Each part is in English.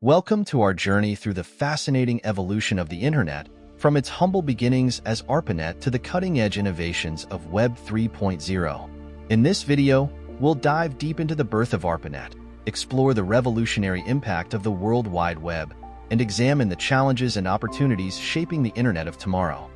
Welcome to our journey through the fascinating evolution of the Internet, from its humble beginnings as ARPANET to the cutting-edge innovations of Web 3.0. In this video, we'll dive deep into the birth of ARPANET, explore the revolutionary impact of the World Wide Web, and examine the challenges and opportunities shaping the Internet of tomorrow.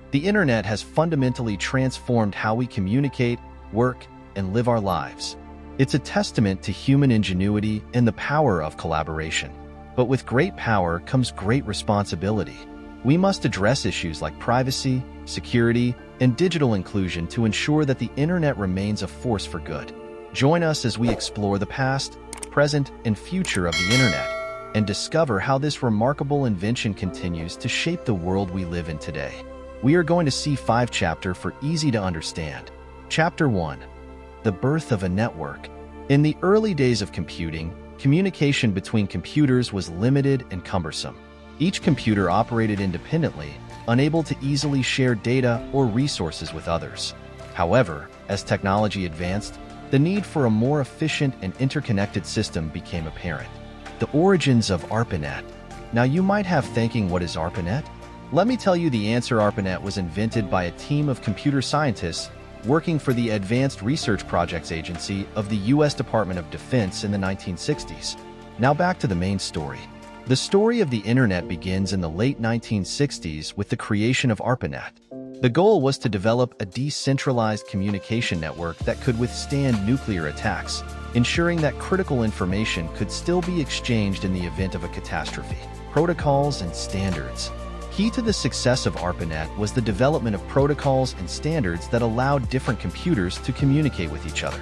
The Internet has fundamentally transformed how we communicate, work, and live our lives. It's a testament to human ingenuity and the power of collaboration. But with great power comes great responsibility. We must address issues like privacy, security, and digital inclusion to ensure that the Internet remains a force for good. Join us as we explore the past, present, and future of the Internet, and discover how this remarkable invention continues to shape the world we live in today. We are going to see 5 chapters for easy to understand. Chapter 1. The birth of a network. In the early days of computing, communication between computers was limited and cumbersome. Each computer operated independently, unable to easily share data or resources with others. However, as technology advanced, the need for a more efficient and interconnected system became apparent. The origins of ARPANET. Now you might have thinking, what is ARPANET? Let me tell you the answer. ARPANET was invented by a team of computer scientists working for the Advanced Research Projects Agency of the U.S. Department of Defense in the 1960s. Now back to the main story. The story of the Internet begins in the late 1960s with the creation of ARPANET. The goal was to develop a decentralized communication network that could withstand nuclear attacks, ensuring that critical information could still be exchanged in the event of a catastrophe. Protocols and standards. Key to the success of ARPANET was the development of protocols and standards that allowed different computers to communicate with each other.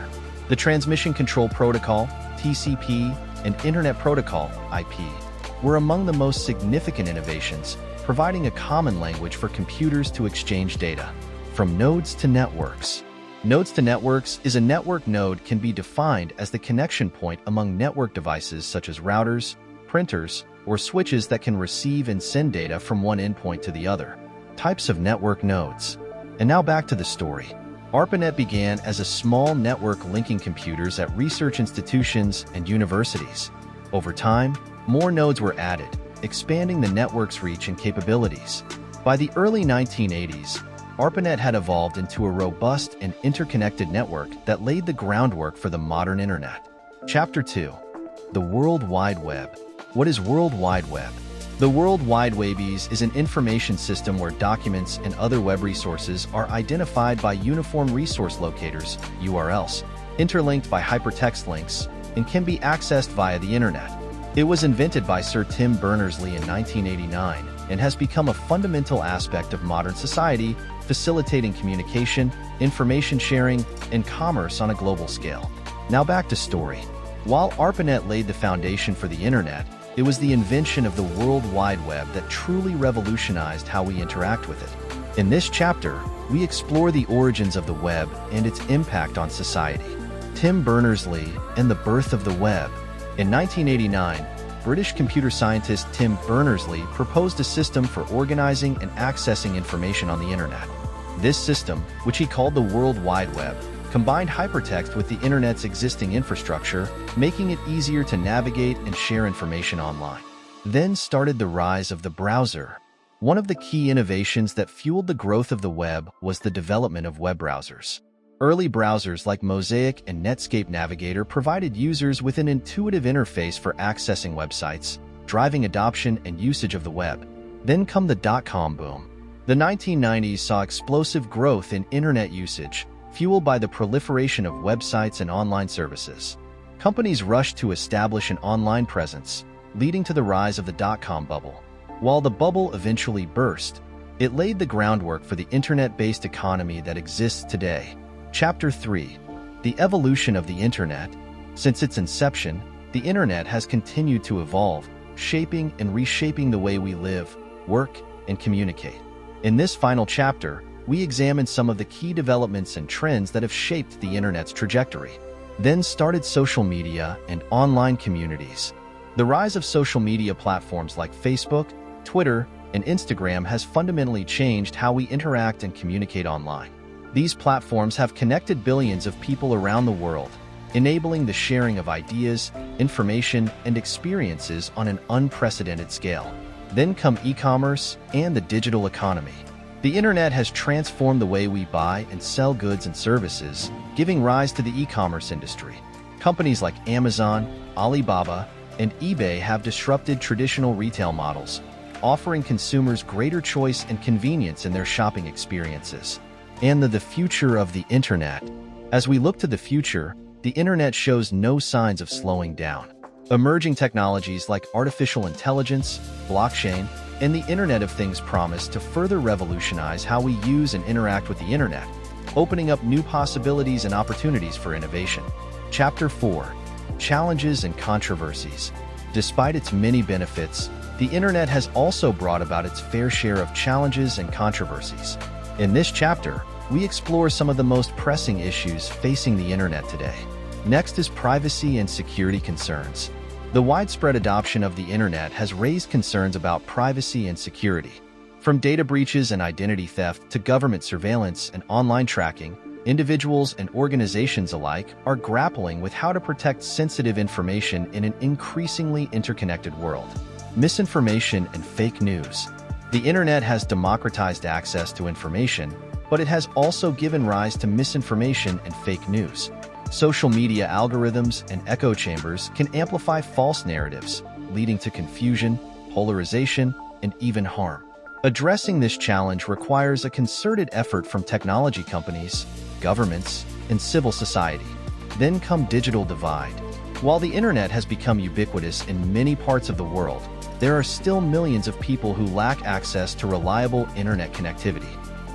The Transmission Control Protocol, TCP, and Internet Protocol, IP, were among the most significant innovations, providing a common language for computers to exchange data. From nodes to networks. Nodes to networks is a network node can be defined as the connection point among network devices such as routers, printers, or switches that can receive and send data from one endpoint to the other. Types of network nodes. And now back to the story. ARPANET began as a small network linking computers at research institutions and universities. Over time, more nodes were added, expanding the network's reach and capabilities. By the early 1980s, ARPANET had evolved into a robust and interconnected network that laid the groundwork for the modern Internet. Chapter 2. The World Wide Web. What is World Wide Web? The World Wide Web is an information system where documents and other web resources are identified by Uniform Resource Locators, URLs, interlinked by hypertext links, and can be accessed via the Internet. It was invented by Sir Tim Berners-Lee in 1989 and has become a fundamental aspect of modern society, facilitating communication, information sharing, and commerce on a global scale. Now back to story. While ARPANET laid the foundation for the Internet, it was the invention of the World Wide Web that truly revolutionized how we interact with it. In this chapter, we explore the origins of the web and its impact on society. Tim Berners-Lee and the birth of the web. In 1989, British computer scientist Tim Berners-Lee proposed a system for organizing and accessing information on the Internet. This system, which he called the World Wide Web, combined hypertext with the Internet's existing infrastructure, making it easier to navigate and share information online. Then started the rise of the browser. One of the key innovations that fueled the growth of the web was the development of web browsers. Early browsers like Mosaic and Netscape Navigator provided users with an intuitive interface for accessing websites, driving adoption and usage of the web. Then come the dot-com boom. The 1990s saw explosive growth in Internet usage, fueled by the proliferation of websites and online services. Companies rushed to establish an online presence, leading to the rise of the dot-com bubble. While the bubble eventually burst, it laid the groundwork for the Internet-based economy that exists today. Chapter 3. The evolution of the Internet. Since its inception, the Internet has continued to evolve, shaping and reshaping the way we live, work, and communicate. In this final chapter, we examine some of the key developments and trends that have shaped the Internet's trajectory. Then started social media and online communities. The rise of social media platforms like Facebook, Twitter, and Instagram has fundamentally changed how we interact and communicate online. These platforms have connected billions of people around the world, enabling the sharing of ideas, information, and experiences on an unprecedented scale. Then come e-commerce and the digital economy. The internet has transformed the way we buy and sell goods and services, giving rise to the e-commerce industry. Companies like Amazon, Alibaba, and eBay have disrupted traditional retail models, offering consumers greater choice and convenience in their shopping experiences. And the future of the internet. As we look to the future, the internet shows no signs of slowing down. Emerging technologies like artificial intelligence, blockchain, and the Internet of Things promise to further revolutionize how we use and interact with the internet, opening up new possibilities and opportunities for innovation. Chapter 4. Challenges and Controversies. Despite its many benefits, the internet has also brought about its fair share of challenges and controversies. In this chapter, we explore some of the most pressing issues facing the internet today. Next is privacy and security concerns. The widespread adoption of the internet has raised concerns about privacy and security. From data breaches and identity theft to government surveillance and online tracking, individuals and organizations alike are grappling with how to protect sensitive information in an increasingly interconnected world. Misinformation and fake news. The internet has democratized access to information, but it has also given rise to misinformation and fake news. Social media algorithms and echo chambers can amplify false narratives, leading to confusion, polarization, and even harm. Addressing this challenge requires a concerted effort from technology companies, governments, and civil society. Then come digital divide. While the internet has become ubiquitous in many parts of the world, there are still millions of people who lack access to reliable internet connectivity.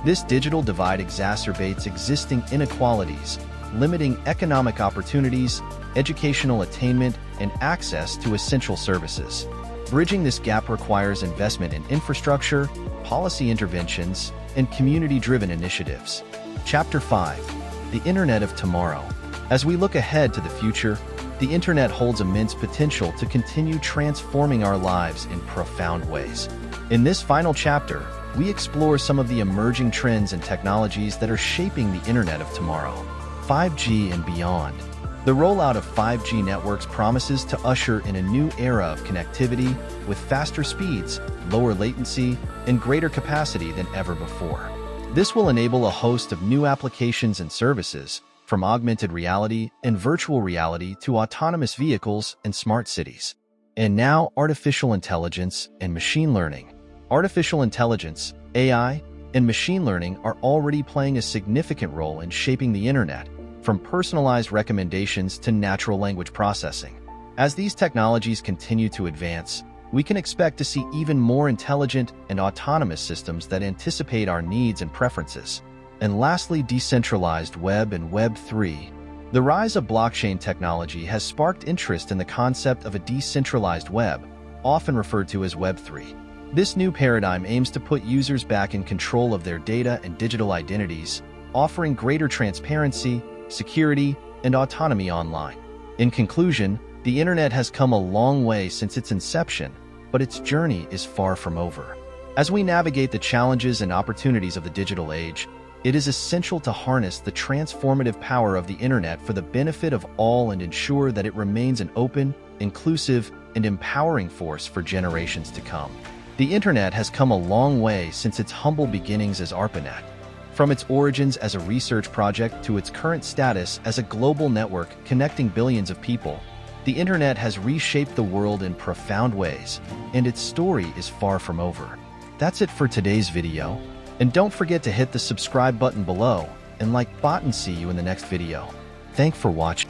This digital divide exacerbates existing inequalities, limiting economic opportunities, educational attainment, and access to essential services. Bridging this gap requires investment in infrastructure, policy interventions, and community-driven initiatives. Chapter 5. The Internet of Tomorrow. As we look ahead to the future, the internet holds immense potential to continue transforming our lives in profound ways. In this final chapter, we explore some of the emerging trends and technologies that are shaping the internet of tomorrow. 5G and beyond. The rollout of 5G networks promises to usher in a new era of connectivity with faster speeds, lower latency, and greater capacity than ever before. This will enable a host of new applications and services, from augmented reality and virtual reality to autonomous vehicles and smart cities. And now, artificial intelligence and machine learning. Artificial intelligence, AI, and machine learning are already playing a significant role in shaping the internet, from personalized recommendations to natural language processing. As these technologies continue to advance, we can expect to see even more intelligent and autonomous systems that anticipate our needs and preferences. And lastly, decentralized web and Web 3. The rise of blockchain technology has sparked interest in the concept of a decentralized web, often referred to as Web 3. This new paradigm aims to put users back in control of their data and digital identities, offering greater transparency, security, and autonomy online. In conclusion, the internet has come a long way since its inception, but its journey is far from over. As we navigate the challenges and opportunities of the digital age, it is essential to harness the transformative power of the internet for the benefit of all and ensure that it remains an open, inclusive, and empowering force for generations to come. The internet has come a long way since its humble beginnings as ARPANET. From its origins as a research project to its current status as a global network connecting billions of people, the internet has reshaped the world in profound ways, and its story is far from over. That's it for today's video, and don't forget to hit the subscribe button below and like bot and see you in the next video. Thanks for watching.